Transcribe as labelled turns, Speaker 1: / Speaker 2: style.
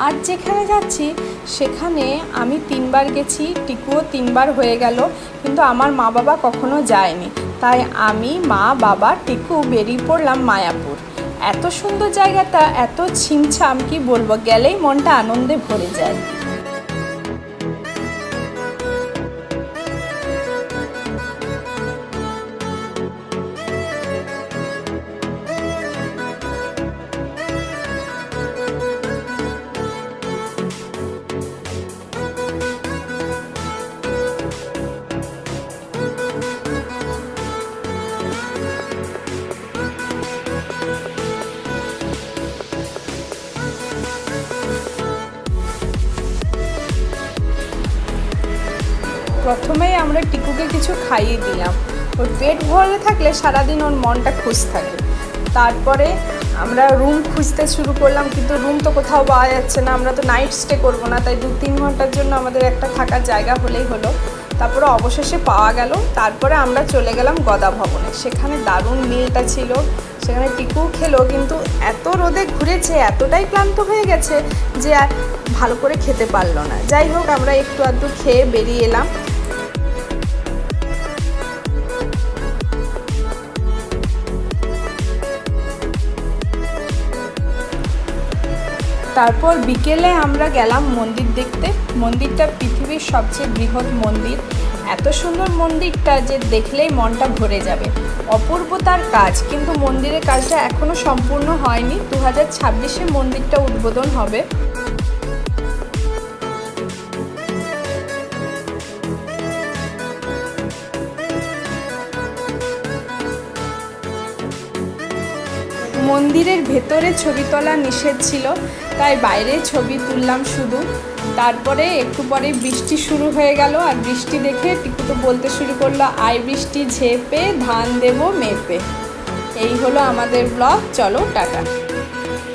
Speaker 1: আর যেখানে যাচ্ছি সেখানে আমি 3বার গেছি, টিকুও 3বার হয়ে গেল, কিন্তু আমার মা বাবা কখনো যায়নি। তাই আমি, মা, বাবা, টিকু বেরিয়ে পড়লাম মায়াপুর। এত সুন্দর জায়গাটা, এত ছিমছাম, কি বলবো, গেলেই মনটা আনন্দে ভরে যায়। প্রথমেই আমরা টিকুকে কিছু খাইয়ে দিলাম। ওর পেট ভরে থাকলে সারাদিন ওর মনটা খুশ থাকে। তারপরে আমরা রুম খুঁজতে শুরু করলাম, কিন্তু রুম তো কোথাও পাওয়া যাচ্ছে না। আমরা তো নাইট স্টে করবো না, তাই 2-3 ঘন্টার জন্য আমাদের একটা থাকার জায়গা হলেই হলো। তারপরে অবশেষে পাওয়া গেল। তারপরে আমরা চলে গেলাম গদা ভবনে। সেখানে দারুণ মিলটা ছিল, সেখানে টিকু খেলো, কিন্তু এত রোদে ঘুরেছে, এতটাই ক্লান্ত হয়ে গেছে যে আর ভালো করে খেতে পারলো না। যাই হোক, আমরা একটু আধটু খেয়ে বেরিয়ে এলাম। তারপর বিকেলে আমরা গেলাম মন্দির দেখতে। মন্দিরটা পৃথিবীর সবচেয়ে বৃহৎ মন্দির। এত সুন্দর মন্দিরটা যে দেখলেই মনটা ভরে যাবে। অপূর্ব তার কাজ, কিন্তু মন্দিরের কাজটা এখনও সম্পূর্ণ হয়নি। 2026-এ মন্দিরটা উদ্বোধন হবে। মন্দিরের ভেতরে ছবি তোলা নিষেধ ছিল, তাই বাইরে ছবি তুললাম শুধু। তারপরে একটু পরে বৃষ্টি শুরু হয়ে গেল, আর বৃষ্টি দেখে টিকু তো বলতে শুরু করলো, আয় বৃষ্টি ঝেপে ধান দেবো মেপে। এই হলো আমাদের ব্লগ। চলো টাটা।